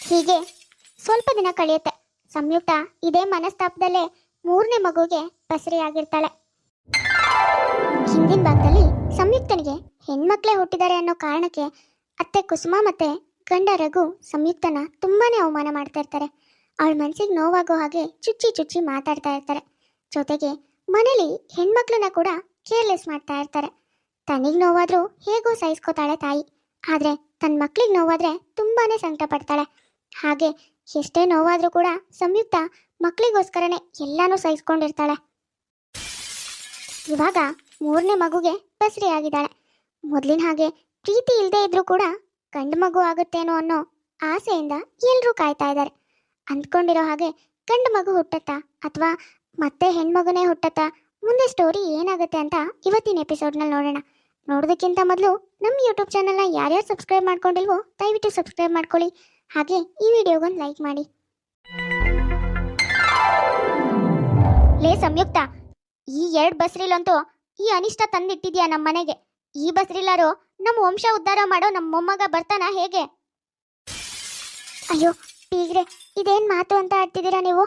ಹೀಗೆ ಸ್ವಲ್ಪ ದಿನ ಕಳೆಯುತ್ತೆ. ಸಂಯುಕ್ತ ಇದೇ ಮನಸ್ತಾಪದಲ್ಲೇ ಮೂರನೇ ಮಗುಗೆ ಬಸರಿಯಾಗಿರ್ತಾಳೆ. ಹಿಂದಿನ ಭಾಗದಲ್ಲಿ ಸಂಯುಕ್ತನಿಗೆ ಹೆಣ್ಮಕ್ಳೇ ಹುಟ್ಟಿದ್ದಾರೆ ಅನ್ನೋ ಕಾರಣಕ್ಕೆ ಅತ್ತೆ ಕುಸುಮ ಮತ್ತೆ ಗಂಡ ರಘು ಸಂಯುಕ್ತನ ತುಂಬಾನೇ ಅವಮಾನ ಮಾಡ್ತಾ ಇರ್ತಾರೆ. ಅವಳ ಮನ್ಸಿಗೆ ನೋವಾಗೋ ಹಾಗೆ ಚುಚ್ಚಿ ಚುಚ್ಚಿ ಮಾತಾಡ್ತಾ ಇರ್ತಾರೆ. ಜೊತೆಗೆ ಮನೇಲಿ ಹೆಣ್ಮಕ್ಳನ್ನ ಕೂಡ ಕೇರ್ಲೆಸ್ ಮಾಡ್ತಾ ಇರ್ತಾರೆ. ತನಿಗೆ ನೋವಾದ್ರೂ ಹೇಗೋ ಸಹಿಸ್ಕೋತಾಳೆ ತಾಯಿ, ಆದ್ರೆ ತನ್ನ ಮಕ್ಳಿಗೆ ನೋವಾದ್ರೆ ತುಂಬಾನೇ ಸಂಕಟ ಪಡ್ತಾಳೆ. ಹಾಗೆ ಎಷ್ಟೇ ನೋವಾದ್ರೂ ಕೂಡ ಸಂಯುಕ್ತ ಮಕ್ಕಳಿಗೋಸ್ಕರನೇ ಎಲ್ಲಾನು ಸಹಿಸ್ಕೊಂಡಿರ್ತಾಳೆ. ಇವಾಗ ಮೂರನೇ ಮಗುಗೆ ಬಸರಿಯಾಗಿದ್ದಾಳೆ. ಮೊದಲಿನ ಹಾಗೆ ಪ್ರೀತಿ ಇಲ್ಲದೆ ಇದ್ರೂ ಕೂಡ ಗಂಡು ಮಗು ಆಗುತ್ತೇನೋ ಅನ್ನೋ ಆಸೆಯಿಂದ ಎಲ್ಲರೂ ಕಾಯ್ತಾ ಇದ್ದಾರೆ. ಅಂದ್ಕೊಂಡಿರೋ ಹಾಗೆ ಗಂಡು ಮಗು ಹುಟ್ಟತ್ತಾ ಅಥವಾ ಮತ್ತೆ ಹೆಣ್ಮಗುನೇ ಹುಟ್ಟತ್ತಾ, ಮುಂದೆ ಸ್ಟೋರಿ ಏನಾಗುತ್ತೆ ಅಂತ ಇವತ್ತಿನ ಎಪಿಸೋಡ್ನಲ್ಲಿ ನೋಡೋಣ. ನೋಡೋದಕ್ಕಿಂತ ಮೊದಲು ನಮ್ಮ ಯೂಟ್ಯೂಬ್ ಚಾನಲ್ನ ಯಾರ್ಯಾರು ಸಬ್ಸ್ಕ್ರೈಬ್ ಮಾಡ್ಕೊಂಡಿಲ್ವೋ ದಯವಿಟ್ಟು ಸಬ್ಸ್ಕ್ರೈಬ್ ಮಾಡ್ಕೊಳ್ಳಿ. ಹಾಗೆ ಈ ವಿಡಿಯೋಗೊಂದು ಲೈಕ್ ಮಾಡಿ. ಲೇ ಸಂಯುಕ್ತ, ಈ 2 ಬಸ್ರಿಲಂತೂ ಈ ಅನಿಷ್ಟ ತಂದಿಟ್ಟಿದ್ಯಾ ನಮ್ಮ ಮನೆಗೆ. ಈ ಬಸ್ರಿಲಾರು ನಮ್ಮ ವಂಶ ಉದ್ಧಾರ ಮಾಡೋ ನಮ್ಮ ಮೊಮ್ಮಗ ಬರ್ತಾನ ಹೇಗೆ? ಅಯ್ಯೋ ಬೀಗ್ರೆ, ಇದೇನ್ ಮಾತು ಅಂತ ಆಡ್ತಿದ್ದೀರಾ ನೀವು?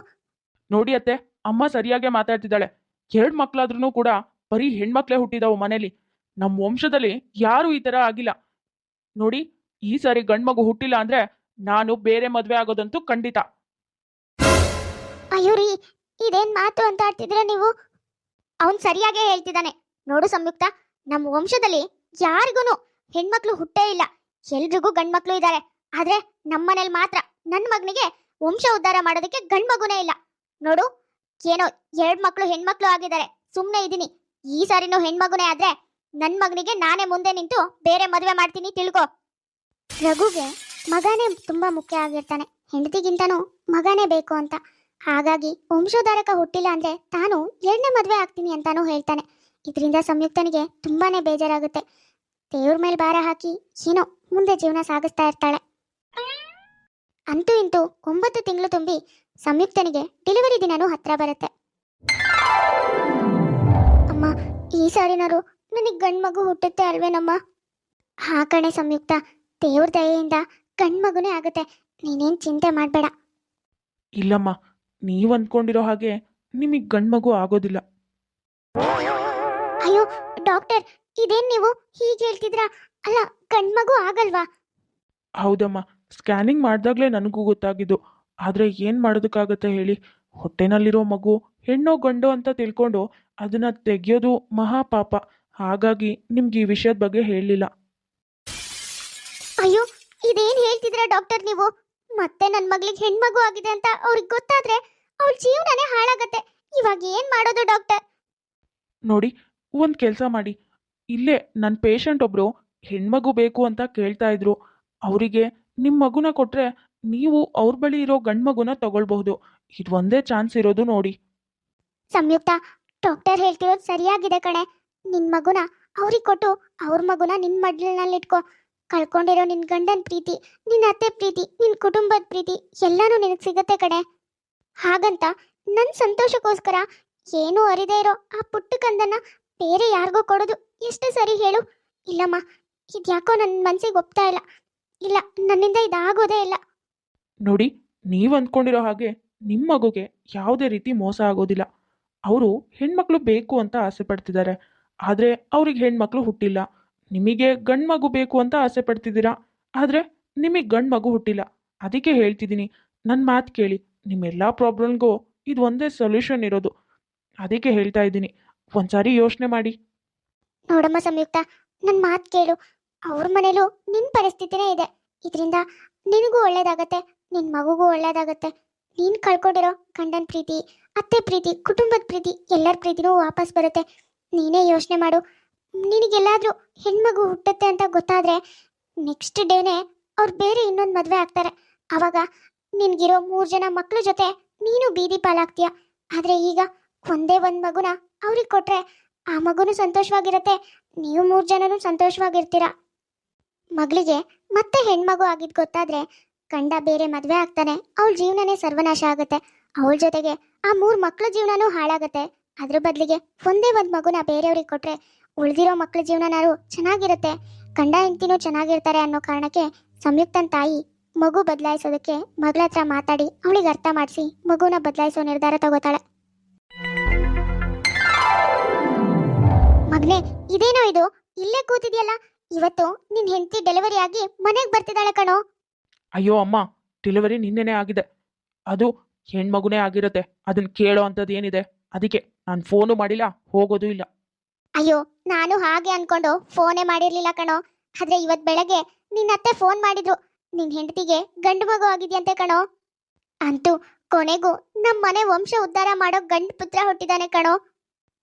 ನೋಡಿ ಅತ್ತೆ, ಅಮ್ಮ ಸರಿಯಾಗೆ ಮಾತಾಡ್ತಿದ್ದಾಳೆ. 2 ಮಕ್ಳಾದ್ರೂ ಕೂಡ ಬರೀ ಹೆಣ್ಮಕ್ಳೇ ಹುಟ್ಟಿದಾವು ಮನೇಲಿ. ನಮ್ಮ ವಂಶದಲ್ಲಿ ಯಾರು ಈ ತರ ಆಗಿಲ್ಲ. ನೋಡಿ, ಈ ಸಾರಿ ಗಂಡ್ ಮಗು ಹುಟ್ಟಿಲ್ಲ ಅಂದ್ರೆ ನಾನು ಬೇರೆ ಮದ್ವೆ ಆಗೋದಂತೂ ಖಂಡಿತ. ಅಯ್ಯೋ ರೀ, ಇದೇನ್ ಮಾತು ಅಂತ ಆಡ್ತಿದ್ದೀರಾ ನೀವು? ಅವನ್ ಸರಿಯಾಗೇ ಹೇಳ್ತಿದ್ದಾನೆ. ನೋಡು ಸಂಯುಕ್ತ, ನಮ್ಮ ವಂಶದಲ್ಲಿ ಯಾರಿಗೂ ಹೆಣ್ಮಕ್ಳು ಹುಟ್ಟೇ ಇಲ್ಲ. ಎಲ್ರಿಗೂ ಗಂಡ್ಮಕ್ಳು ಇದ್ದಾರೆ. ಆದ್ರೆ ನಮ್ಮನೇಲಿ ಮಾತ್ರ ನನ್ನ ಮಗನಿಗೆ ವಂಶ ಉದ್ಧಾರ ಮಾಡೋದಕ್ಕೆ ಗಂಡ್ ಮಗುನೇ ಇಲ್ಲ. ನೋಡು, ಏನೋ 2 ಮಕ್ಳು ಹೆಣ್ಮಕ್ಳು ಆಗಿದ್ದಾರೆ, ಸುಮ್ಮನೆ ಇದೀನಿ. ಈ ಸಾರಿನೂ ಹೆಣ್ಮಗುನೇ ಆದ್ರೆ ನನ್ನ ಮಗನಿಗೆ ನಾನೇ ಮುಂದೆ ನಿಂತು ಬೇರೆ ಮದುವೆ ಮಾಡ್ತೀನಿ, ತಿಳ್ಕೊ. ರಘುಗೆ ಮಗನೇ ತುಂಬಾ ಮುಖ್ಯ ಆಗಿರ್ತಾನೆ. ಹೆಂಡತಿಗಿಂತನೂ ಮಗನೇ ಬೇಕು ಅಂತ. ಹಾಗಾಗಿ ವಂಶೋದ್ಧಾರಕ ಹುಟ್ಟಿಲ್ಲ ಅಂದ್ರೆ ತಾನು 2ನೇ ಮದುವೆ ಆಗ್ತೀನಿ ಅಂತಾನೂ ಹೇಳ್ತಾನೆ. ಇದರಿಂದ ಸಂಯುಕ್ತನಿಗೆ ತುಂಬಾನೇ ಬೇಜಾರಾಗುತ್ತೆ. ದೇವ್ರ ಮೇಲೆ ಭಾರ ಹಾಕಿ ಏನೋ ಮುಂದೆ ಜೀವನ ಸಾಗಿಸ್ತಾ ಇರ್ತಾಳೆ. ಅಂತೂ ಇಂತೂ 9 ತಿಂಗಳು ತುಂಬಿ ಸಂಯುಕ್ತನಿಗೆ ಡೆಲಿವರಿ ದಿನನೂ ಹತ್ರ ಬರುತ್ತೆ. ಅಮ್ಮ, ಈ ಸಾರಿನಾರು ನನಗೆ ಗಂಡು ಮಗು ಹುಟ್ಟುತ್ತೆ ಅಲ್ವೇನಮ್ಮ? ಹಾ ಕಣೆ ಸಂಯುಕ್ತ, ದೇವ್ರ ದಯೆಯಿಂದ ಗಂಡು ಮಗುನೇ ಆಗುತ್ತೆ. ನೀನೇನ್ ಚಿಂತೆ ಮಾಡಬೇಡ. ಇಲ್ಲಮ್ಮ, ನೀವ್ ಅಂದ್ಕೊಂಡಿರೋ ಹಾಗೆ ನಿಮಗ್ ಗಂಡ್ ಮಗು ಆಗೋದಿಲ್ಲ. ಅಯ್ಯೋ ಡಾಕ್ಟರ್, ಇದೇನ್ ನೀವು ಹೀಗೆ ಹೇಳ್ತಿದ್ರಾ? ಅಲ್ಲ, ಗಂಡು ಮಗು ಆಗಲ್ವಾ? ಹೌದಮ್ಮ, ಸ್ಕ್ಯಾನಿಂಗ್ ಮಾಡಿದಾಗಲೇ ನನಗೂ ಗೊತ್ತಾಗಿದ್ದು. ಆದರೆ ಏನು ಮಾಡೋದಕ್ಕಾಗತ್ತೆ ಹೇಳಿ? ಹೊಟ್ಟೆನಲ್ಲಿರೋ ಮಗು ಹೆಣ್ಣೋ ಗಂಡೋ ಅಂತ ತಿಳ್ಕೊಂಡು ಅದನ್ನ ತೆಗೆಯೋದು ಮಹಾಪಾಪ. ಹಾಗಾಗಿ ನಿಮ್ಗೆ ಈ ವಿಷಯದ ಬಗ್ಗೆ ಹೇಳಲಿಲ್ಲ. ಅಯ್ಯೋ, ಇದೇನ್ ಹೇಳ್ತಿದ್ರಾ ಡಾಕ್ಟರ್ ನೀವು? ಮತ್ತೆ ನನ್ನ ಮಗಳಿಗೆ ಹೆಣ್ಮಗು ಆಗಿದೆ ಅಂತ ಅವ್ರಿಗೆ ಗೊತ್ತಾದ್ರೆ ಅವಳ ಜೀವನನೇ ಹಾಳಾಗತ್ತೆ. ಇವಾಗ ಏನ್ ಮಾಡೋದು ಡಾಕ್ಟರ್? ನೋಡಿ, ಒಂದು ಕೆಲಸ ಮಾಡಿ. ಇಲ್ಲೇ ನನ್ನ ಪೇಷಂಟ್ ಒಬ್ರು ಹೆಣ್ಮಗು ಬೇಕು ಅಂತ ಕೇಳ್ತಾ ಇದ್ರು. ಅವರಿಗೆ ನಿಮ್ಮ ಮಗುನ ಕೊಟ್ರೆ ನೀವು ಅವ್ರ ಬಳಿ ಇರೋ ಗಂಡು ಮಗುನ ತಗೊಳ್ಬಹುದು. ಇದು ಒಂದೇ ಚಾನ್ಸ್ ಇರೋದು ನೋಡಿ. ಸಂಯುಕ್ತ, ಡಾಕ್ಟರ್ ಹೇಳ್ತಿರೋದು ಸರಿಯಾಗಿದೆ ಕಣೆ. ನಿನ್ ಮಗುನ ಅವ್ರಿಗೆ ಕೊಟ್ಟು ಅವ್ರ ಮಗುನ ನಿನ್ ಮಡ್ಲಿನಲ್ಲಿ ಇಟ್ಕೋ. ಕಳ್ಕೊಂಡಿರೋ ನಿನ್ ಗಂಡನ ಪ್ರೀತಿ, ನಿನ್ನ ಅತ್ತೆ ಪ್ರೀತಿ, ನಿನ್ ಕುಟುಂಬದ ಪ್ರೀತಿ ಎಲ್ಲಾನು ನಿನಗೆ ಸಿಗತ್ತೆ ಕಣೆ. ಹಾಗಂತ ನನ್ನ ಸಂತೋಷಕ್ಕೋಸ್ಕರ ಏನೂ ಅರಿದೇ ಇರೋ ಆ ಪುಟ್ಟ ಕಂದನ್ನ ಬೇರೆ ಯಾರಿಗೋ ಕೊಡೋದು ಎಷ್ಟು ಸರಿ ಹೇಳು? ಇಲ್ಲಮ್ಮ, ಇದ್ಯಾಕೋ ನನ್ನ ಮನ್ಸಿಗೆ ಒಪ್ತಾ ಇಲ್ಲ. ಇಲ್ಲ, ನನ್ನಿಂದ ಇದಾಗೋದೇ ಇಲ್ಲ. ನೋಡಿ, ನೀವು ಅಂದ್ಕೊಂಡಿರೋ ಹಾಗೆ ನಿಮ್ಮ ಮಗುಗೆ ಯಾವುದೇ ರೀತಿ ಮೋಸ ಆಗೋದಿಲ್ಲ. ಅವರು ಹೆಣ್ಮಕ್ಳು ಬೇಕು ಅಂತ ಆಸೆ ಪಡ್ತಿದ್ದಾರೆ. ಆದರೆ ಅವ್ರಿಗೆ ಹೆಣ್ಮಕ್ಳು ಹುಟ್ಟಿಲ್ಲ. ನಿಮಗೆ ಗಂಡು ಮಗು ಬೇಕು ಅಂತ ಆಸೆ ಪಡ್ತಿದ್ದೀರಾ, ಆದರೆ ನಿಮಗೆ ಗಂಡು ಮಗು ಹುಟ್ಟಿಲ್ಲ. ಅದಕ್ಕೆ ಹೇಳ್ತಿದ್ದೀನಿ, ನನ್ನ ಮಾತು ಕೇಳಿ. ನಿಮ್ಮೆಲ್ಲ ಪ್ರಾಬ್ಲಮ್ಗೂ ಇದು ಒಂದೇ ಸೊಲ್ಯೂಷನ್ ಇರೋದು. ಅದಕ್ಕೆ ಹೇಳ್ತಾ ಇದ್ದೀನಿ, ಒಂದ್ಸಾರಿ ಯೋಚನೆ ಮಾಡಿ. ನೋಡಮ್ಮ ಸಂಯುಕ್ತ, ನನ್ನ ಮಾತು ಕೇಳು. ಅವ್ರ ಮನೇಲೂ ನಿನ್ನ ಪರಿಸ್ಥಿತಿನೇ ಇದೆ. ಇದರಿಂದ ನಿನಗೂ ಒಳ್ಳೇದಾಗತ್ತೆ, ನಿನ್ನ ಮಗುಗೂ ಒಳ್ಳೇದಾಗತ್ತೆ. ನೀನು ಕಳ್ಕೊಂಡಿರೋ ಗಂಡನ ಪ್ರೀತಿ, ಅತ್ತೆ ಪ್ರೀತಿ, ಕುಟುಂಬದ ಪ್ರೀತಿ, ಎಲ್ಲರ ಪ್ರೀತಿನೂ ವಾಪಸ್ ಬರುತ್ತೆ. ನೀನೇ ಯೋಚನೆ ಮಾಡು. ನಿನಗೆಲ್ಲಾದ್ರೂ ಹೆಣ್ಮಗು ಹುಟ್ಟುತ್ತೆ ಅಂತ ಗೊತ್ತಾದ್ರೆ ನೆಕ್ಸ್ಟ್ ಡೇನೇ ಅವ್ರು ಬೇರೆ ಇನ್ನೊಂದು ಮದುವೆ ಆಗ್ತಾರೆ. ಆವಾಗ ನಿನ್ಗಿರೋ 3 ಜನ ಮಕ್ಳ ಜೊತೆ ನೀನು ಬೀದಿ ಪಾಲಾಗ್ತೀಯ. ಆದರೆ ಈಗ ಒಂದೇ ಒಂದು ಮಗುನ ಅವ್ರಿಗೆ ಕೊಟ್ರೆ ಆ ಮಗುನು ಸಂತೋಷವಾಗಿರತ್ತೆ, ನೀವು 3 ಜನನೂ ಸಂತೋಷವಾಗಿರ್ತೀರ. ಮಗಳಿಗೆ ಮತ್ತೆ ಹೆಣ್ಮಗು ಆಗಿದ್ ಗೊತ್ತಾದ್ರೆ ಗಂಡ ಬೇರೆ ಮದುವೆ ಆಗ್ತಾನೆ, ಅವಳ ಜೀವನನೇ ಸರ್ವನಾಶ ಆಗುತ್ತೆ. ಅವಳ ಜೊತೆಗೆ ಆ 3 ಮಕ್ಳ ಜೀವನನೂ ಹಾಳಾಗತ್ತೆ. ಅದ್ರ ಬದಲಿಗೆ ಒಂದೇ ಒಂದು ಮಗುನ ಬೇರೆಯವ್ರಿಗೆ ಕೊಟ್ರೆ ಉಳಿದಿರೋ ಮಕ್ಳ ಜೀವನನಾರು ಚೆನ್ನಾಗಿರುತ್ತೆ, ಗಂಡ ಹೆಂಡತಿನೂ ಚೆನ್ನಾಗಿರ್ತಾರೆ ಅನ್ನೋ ಕಾರಣಕ್ಕೆ ಸಂಯುಕ್ತನ ತಾಯಿ ಮಗು ಬದಲಾಯಿಸೋದಕ್ಕೆ ಮಗಳ ಹತ್ರ ಮಾತಾಡಿ ಅವಳಿಗೆ ಅರ್ಥ ಮಾಡಿಸಿ ಮಗುನ ಬದಲಾಯಿಸೋ ನಿರ್ಧಾರ ತಗೋತಾಳೆ. ಮಗನೇ, ಇದೇನೋ ಇದು, ಇಲ್ಲೇ ಕೂತಿದ್ಯಲ್ಲ. ಇವತ್ತು ನಿನ್ ಹೆಂಡತಿ ಡೆಲಿವರಿ ಆಗಿ ಮನೆಗೆ ಬರ್ತಿದ್ದಾಳೆ ಕಣೋ. ಅಯ್ಯೋ ಅಮ್ಮ, ಡೆಲಿವರಿ ನಿನ್ನೆನೇ ಆಗಿದೆ. ಅದು ಹೆಣ್ಮಗುನೇ ಆಗಿರುತ್ತೆ. ಅದನ್ನ ಕೇಳೋ ಅಂಥದ್ದು ಏನಿದೆ? ಅದಕ್ಕೆ ನಾನು ಫೋನು ಮಾಡಿಲ್ಲ, ಹೋಗೋದು ಇಲ್ಲ. ಅಯ್ಯೋ, ನಾನು ಹಾಗೆ ಅನ್ಕೊಂಡು ಫೋನೇ ಮಾಡಿರ್ಲಿಲ್ಲ ಕಣೋ. ಆದ್ರೆ ಇವತ್ ಬೆಳಗ್ಗೆ ನಿನ್ನ ಅತ್ತೆ ಫೋನ್ ಮಾಡಿದ್ರು, ನಿನ್ ಹೆಂಡತಿಗೆ ಗಂಡು ಮಗು ಆಗಿದ್ಯಂತೆ ಕಣೋ. ಅಂತೂ ಕೊನೆಗೂ ನಮ್ಮ ಮನೆ ವಂಶ ಉದ್ಧಾರ ಮಾಡೋ ಗಂಡು ಪುತ್ರ ಹುಟ್ಟಿದಾನೆ ಕಣೋ.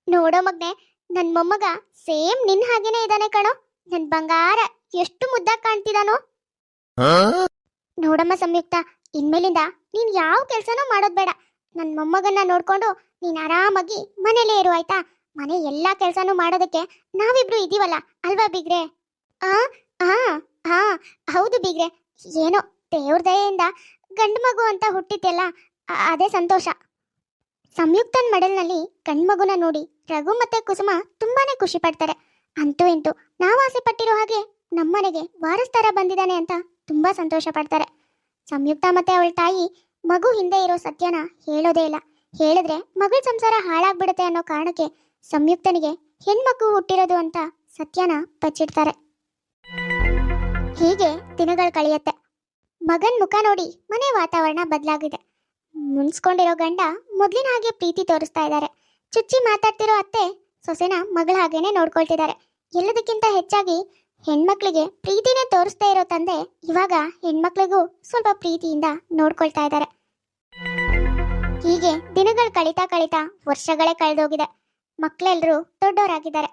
ನೋಡೋ ಮಗ್ನೆ, ನನ್ ಮೊಮ್ಮಗ ಸೇಮ್ ನಿನ್ ಹಾಗೇನೆ ಇದ್ದಾನೆ ಕಣೋ. ನನ್ ಬಂಗಾರ ಎಷ್ಟು ಮುದ್ದಾಗಿ ಕಾಣ್ತಿದಾನೋ. ನೋಡಮ್ಮ ಸಂಯುಕ್ತ, ಇನ್ಮೇಲಿಂದ ನೀನ್ ಯಾವ ಕೆಲ್ಸನೂ ಮಾಡೋದ್ ಬೇಡ. ನನ್ ಮೊಮ್ಮಗನ್ನ ನೋಡ್ಕೊಂಡು ನೀನ್ ಆರಾಮಾಗಿ ಮನೇಲೇ ಇರು, ಆಯ್ತಾ? ಮನೆ ಎಲ್ಲಾ ಕೆಲ್ಸನೂ ಮಾಡೋದಕ್ಕೆ ನಾವಿಬ್ರು ಇದೀವಲ್ಲ, ಅಲ್ವಾ ಬೀಗ್ರೆ? ಆ ಆ ಆ ಹೌದು ಬೀಗ್ರೆ. ಏನೋ ದೇವ್ರ ದಯೆಯಿಂದ ಗಂಡು ಮಗು ಅಂತ ಹುಟ್ಟಿದ್ದೆಲ್ಲ ಅದೇ ಸಂತೋಷ. ಸಂಯುಕ್ತನ್ ಮಡಲ್ನಲ್ಲಿ ಗಂಡು ಮಗುನ ನೋಡಿ ರಘು ಮತ್ತೆ ಕುಸುಮ ತುಂಬಾನೇ ಖುಷಿ ಪಡ್ತಾರೆ. ಅಂತೂ ಇಂತೂ ನಾವು ಆಸೆ ಪಟ್ಟಿರೋ ಹಾಗೆ ನಮ್ಮನೆಗೆ ವಾರಸ್ತಾರ ಬಂದಿದ್ದಾನೆ ಅಂತ ತುಂಬಾ ಸಂತೋಷ ಪಡ್ತಾರೆ. ಸಂಯುಕ್ತ ಮತ್ತೆ ಅವಳ ತಾಯಿ ಮಗು ಹಿಂದೆ ಇರೋ ಸತ್ಯನ ಹೇಳೋದೇ ಇಲ್ಲ. ಹೇಳಿದ್ರೆ ಮಗಳ ಸಂಸಾರ ಹಾಳಾಗ್ಬಿಡುತ್ತೆ ಅನ್ನೋ ಕಾರಣಕ್ಕೆ ಸಂಯುಕ್ತನಿಗೆ ಹೆಣ್ಮಗು ಹುಟ್ಟಿರೋದು ಅಂತ ಸತ್ಯನ ಬಚ್ಚಿಡ್ತಾರೆ. ಹೀಗೆ ದಿನಗಳು ಕಳೆಯುತ್ತೆ. ಮಗನ್ ಮುಖ ನೋಡಿ ಮನೆ ವಾತಾವರಣ ಬದಲಾಗಿದೆ. ಮುನ್ಸ್ಕೊಂಡಿರೋ ಗಂಡ ಮೊದ್ಲಿನ ಹಾಗೆ ಪ್ರೀತಿ ತೋರಿಸ್ತಾ ಇದ್ದಾರೆ. ಚುಚ್ಚಿ ಮಾತಾಡ್ತಿರೋ ಅತ್ತೆ ಸೊಸೆನ ಮಗಳ ಹಾಗೇನೆ ನೋಡ್ಕೊಳ್ತಿದ್ದಾರೆ. ಎಲ್ಲದಕ್ಕಿಂತ ಹೆಚ್ಚಾಗಿ ಹೆಣ್ಮಕ್ಳಿಗೆ ಪ್ರೀತಿನೇ ತೋರಿಸ್ತಾ ಇರೋ ತಂದೆ ಇವಾಗ ಹೆಣ್ಮಕ್ಳಿಗೂ ಸ್ವಲ್ಪ ಪ್ರೀತಿಯಿಂದ ನೋಡ್ಕೊಳ್ತಾ ಇದ್ದಾರೆ. ಹೀಗೆ ದಿನಗಳು ಕಳೀತಾ ಕಳೀತಾ ವರ್ಷಗಳೇ ಕಳೆದೋಗಿದೆ. ಮಕ್ಕಳೆಲ್ಲರೂ ದೊಡ್ಡವರಾಗಿದ್ದಾರೆ.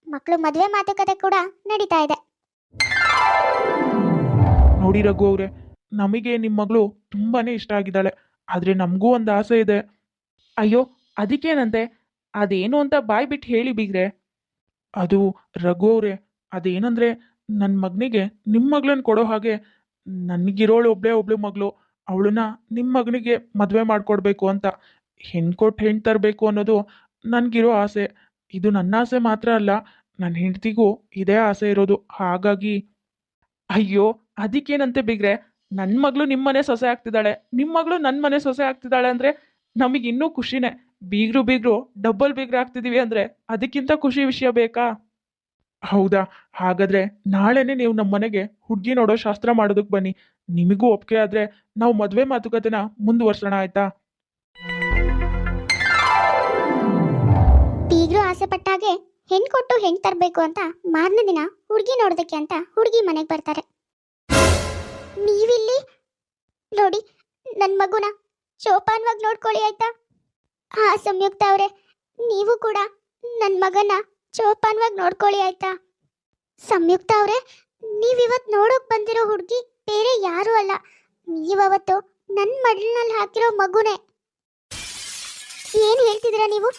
ಮಕ್ಕಳು ಮದುವೆ ಮಾತುಕತೆ ಕೂಡ ನಡೀತಾ ಇದೆ. ನೋಡಿ ರಘು ಅವ್ರೆ, ನಮಗೆ ನಿಮ್ಮ ಮಗಳು ತುಂಬಾನೇ ಇಷ್ಟ ಆಗಿದ್ದಾಳೆ. ಆದ್ರೆ ನಮಗೂ ಒಂದು ಆಸೆ ಇದೆ. ಅಯ್ಯೋ, ಅದಕ್ಕೇನಂತೆ? ಅದೇನು ಅಂತ ಬಾಯ್ ಬಿಟ್ಟು ಹೇಳಿ ಬೀಗ್ರೆ. ಅದು ರಘು ಅವ್ರೆ, ಅದೇನಂದ್ರೆ ನನ್ನ ಮಗನಿಗೆ ನಿಮ್ಮ ಮಗಳನ್ನ ಕೊಡೋ ಹಾಗೆ ನನಗಿರೋಳು ಒಬ್ಳು ಮಗಳು, ಅವಳನ್ನ ನಿಮ್ಮ ಮಗನಿಗೆ ಮದುವೆ ಮಾಡ್ಕೊಡ್ಬೇಕು ಅಂತ. ಹೆಣ್ಣು ಕೊಟ್ಟು ಹೆಣ್ಣು ತರಬೇಕು ಅನ್ನೋದು ನನಗಿರೋ ಆಸೆ. ಇದು ನನ್ನ ಆಸೆ ಮಾತ್ರ ಅಲ್ಲ, ನನ್ನ ಹೆಂಡತಿಗೂ ಇದೇ ಆಸೆ ಇರೋದು. ಹಾಗಾಗಿ ಅಯ್ಯೋ, ಅದಕ್ಕೇನಂತೆ ಬಿಗ್ರೆ? ನನ್ನ ಮಗಳು ನಿಮ್ಮನೆ ಸೊಸೆ ಆಗ್ತಿದ್ದಾಳೆ, ನಿಮ್ಮ ಮಗಳು ನನ್ನ ಮನೆ ಸೊಸೆ ಆಗ್ತಿದ್ದಾಳೆ ಅಂದ್ರೆ ನಮಗೆ ಇನ್ನೂ ಖುಷಿನೇ. ಬೀಗ್ರು ಡಬಲ್ ಬೀಗ್ರೆ ಆಗ್ತಿದೀವಿ ಅಂದ್ರೆ ಅದಕ್ಕಿಂತ ಖುಷಿ ವಿಷಯ ಬೇಕಾ? ಹೌದಾ? ಹಾಗಾದ್ರೆ ನಾಳೆನೆ ನೀವು ನಮ್ಮ ಮನೆಗೆ ಹುಡುಗಿ ನೋಡೋ ಶಾಸ್ತ್ರ ಮಾಡೋದಕ್ಕೆ ಬನ್ನಿ. ನಿಮಗೂ ಒಪ್ಪಿಗೆ ಆದ್ರೆ ನಾವು ಮದುವೆ ಮಾತುಕತೆನ ಮುಂದುವರ್ಸೋಣ, ಆಯ್ತಾ? ಬೀಗ್ರು ಆಸೆ ಪಟ್ಟಾಗೆ ಹೆಣ್ ಕೊಟ್ಟು ಹೆಣ್ ತರಬೇಕು ಅಂತ ಮಾರನೇ ದಿನ ಹುಡುಗಿ ನೋಡೋದಕ್ಕೆ ಅಂತ ಹುಡುಗಿ ಮನೆಗೆ ಬರ್ತಾರೆ. ನೀವಿಲ್ಲಿ ನೋಡಿ, ನನ್ನ ಮಗುನ ಜೋಪಾನವಾಗಿ ನೋಡ್ಕೊಳ್ಳಿ, ಆಯ್ತಾ? ಹಾ ಸಂಯುಕ್ತ ಅವರೇ, ನೀವು ಕೂಡ ನನ್ನ ಮಗನ ಜೋಪಾನವಾಗಿ ನೋಡ್ಕೊಳ್ಳಿ, ಆಯ್ತಾ? ಸಂಯುಕ್ತ ಅವರೇ, ನೀವಿವತ್ತು ನೋಡೋಕ್ ಬಂದಿರೋ ಹುಡುಗಿ ಬೇರೆ ಯಾರೂ ಅಲ್ಲ, ನೀವವತ್ತು ನನ್ನ ಮಡ್ಲಿನಲ್ಲಿ ಹಾಕಿರೋ ಮಗುನೇ. ಏನು ಹೇಳ್ತಿದ್ದೀರಾ ನೀವು?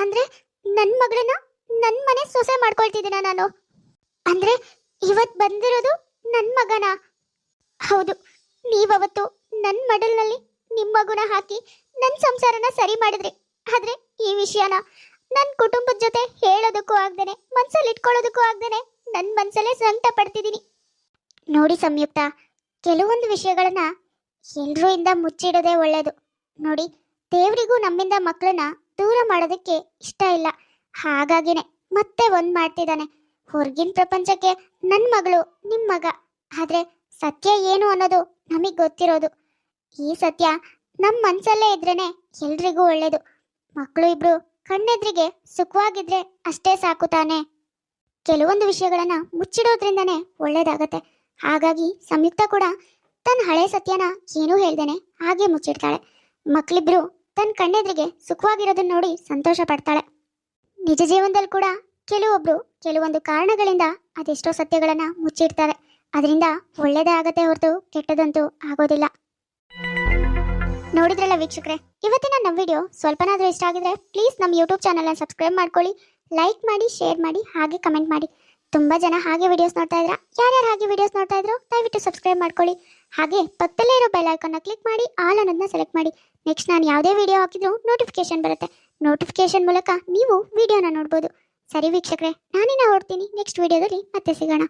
ಅಂದ್ರೆ ನನ್ನ ಮಗಳನ್ನ ನನ್ನ ಮನೆ ಸೊಸೆ ಮಾಡ್ಕೊಳ್ತಿದ್ದೀನ ನಾನು? ಅಂದ್ರೆ ಇವತ್ತು ಬಂದಿರೋದು ನನ್ನ ಮಗನ? ಹೌದು, ನೀವವತ್ತು ನನ್ನ ಮಡಲ್ನಲ್ಲಿ ನಿಮ್ಮ ಮಗುನ ಹಾಕಿ ನನ್ನ ಸಂಸಾರನ ಸರಿ ಮಾಡಿದ್ರಿ. ಆದ್ರೆ ಈ ವಿಷಯನ ನನ್ನ ಕುಟುಂಬದ ಜೊತೆ ಹೇಳೋದಕ್ಕೂ ಆಗ್ದೇನೆ, ಮನ್ಸಲ್ಲಿ ಇಟ್ಕೊಳ್ಳೋದಕ್ಕೂ ಆಗ್ದೇನೆ ನನ್ನ ಮನ್ಸಲ್ಲೇ ಸಂಕಟ ಪಡ್ತಿದ್ದೀನಿ. ನೋಡಿ ಸಂಯುಕ್ತ, ಕೆಲವೊಂದು ವಿಷಯಗಳನ್ನ ಎಲ್ರೂ ಇಂದ ಮುಚ್ಚಿಡೋದೇ ಒಳ್ಳೇದು. ನೋಡಿ, ದೇವರಿಗೂ ನಮ್ಮಿಂದ ಮಕ್ಕಳನ್ನ ದೂರ ಮಾಡೋದಕ್ಕೆ ಇಷ್ಟ ಇಲ್ಲ. ಹಾಗಾಗಿನೇ ಮತ್ತೆ ಒಂದ್ ಮಾಡ್ತಿದ್ದಾನೆ. ಹೊರಗಿನ ಪ್ರಪಂಚಕ್ಕೆ ನನ್ನ ಮಗಳು ನಿಮ್ಮ ಮಗ, ಆದ್ರೆ ಸತ್ಯ ಏನು ಅನ್ನೋದು ನಮಗ್ ಗೊತ್ತಿರೋದು. ಈ ಸತ್ಯ ನಮ್ಮ ಮನ್ಸಲ್ಲೇ ಇದ್ರೇನೆ ಎಲ್ರಿಗೂ ಒಳ್ಳೇದು. ಮಕ್ಕಳು ಇಬ್ರು ಕಣ್ಣೆದ್ರಿಗೆ ಸುಖವಾಗಿದ್ರೆ ಅಷ್ಟೇ ಸಾಕು ತಾನೆ. ಕೆಲವೊಂದು ವಿಷಯಗಳನ್ನ ಮುಚ್ಚಿಡೋದ್ರಿಂದನೇ ಒಳ್ಳೇದಾಗತ್ತೆ. ಹಾಗಾಗಿ ಸಂಯುಕ್ತ ಕೂಡ ತನ್ನ ಹಳೆ ಸತ್ಯನ ಏನೂ ಹೇಳ್ದೇನೆ ಹಾಗೆ ಮುಚ್ಚಿಡ್ತಾಳೆ. ಮಕ್ಕಳಿಬ್ರು ತನ್ನ ಕಣ್ಣೆದ್ರಿಗೆ ಸುಖವಾಗಿರೋದನ್ನ ನೋಡಿ ಸಂತೋಷ ಪಡ್ತಾಳೆ. ನಿಜ ಜೀವನದಲ್ಲಿ ಕೂಡ ಕೆಲವೊಂದು ಕಾರಣಗಳಿಂದ ಅದೆಷ್ಟೋ ಸತ್ಯಗಳನ್ನ ಮುಚ್ಚಿಡ್ತಾರೆ. ಅದರಿಂದ ಒಳ್ಳೇದೇ ಆಗತ್ತೆ ಹೊರತು ಕೆಟ್ಟದಂತೂ ಆಗೋದಿಲ್ಲ. ನೋಡಿದ್ರಲ್ಲ ವೀಕ್ಷಕರೇ, ಇವತ್ತಿನ ನಮ್ಮ ವಿಡಿಯೋ ಸ್ವಲ್ಪನಾದ್ರೂ ಇಷ್ಟ ಆಗಿದ್ರೆ ಪ್ಲೀಸ್ ನಮ್ಮ ಯೂಟ್ಯೂಬ್ ಚಾನಲ್ನ ಸಬ್ಸ್ಕ್ರೈಬ್ ಮಾಡ್ಕೊಳ್ಳಿ, ಲೈಕ್ ಮಾಡಿ, ಶೇರ್ ಮಾಡಿ, ಹಾಗೆ ಕಮೆಂಟ್ ಮಾಡಿ. ತುಂಬಾ ಜನ ಹಾಗೆ ವಿಡಿಯೋಸ್ ನೋಡ್ತಾ ಇದ್ರ, ಯಾರ್ಯಾರು ಹಾಗೆ ವಿಡಿಯೋಸ್ ನೋಡ್ತಾ ಇದ್ರು ದಯವಿಟ್ಟು ಸಬ್ಸ್ಕ್ರೈಬ್ ಮಾಡ್ಕೊಳ್ಳಿ. ಹಾಗೆ ಪಕ್ಕದಲ್ಲೇ ಇರೋ ಬೆಲ್ ಐಕಾನ್ನ ಕ್ಲಿಕ್ ಮಾಡಿ ಆಲ್ ಅನ್ನೋದನ್ನ ಸೆಲೆಕ್ಟ್ ಮಾಡಿ. ನೆಕ್ಸ್ಟ್ ನಾನು ಯಾವುದೇ ವಿಡಿಯೋ ಹಾಕಿದ್ರು ನೋಟಿಫಿಕೇಶನ್ ಬರುತ್ತೆ. ನೋಟಿಫಿಕೇಶನ್ ಮೂಲಕ ನೀವು ವಿಡಿಯೋನ ನೋಡ್ಬೋದು. ಸರಿ ವೀಕ್ಷಕರೇ, ನಾನಿನ್ನ ಹೊರಡ್ತೀನಿ. ನೆಕ್ಸ್ಟ್ ವಿಡಿಯೋದಲ್ಲಿ ಮತ್ತೆ ಸಿಗೋಣ.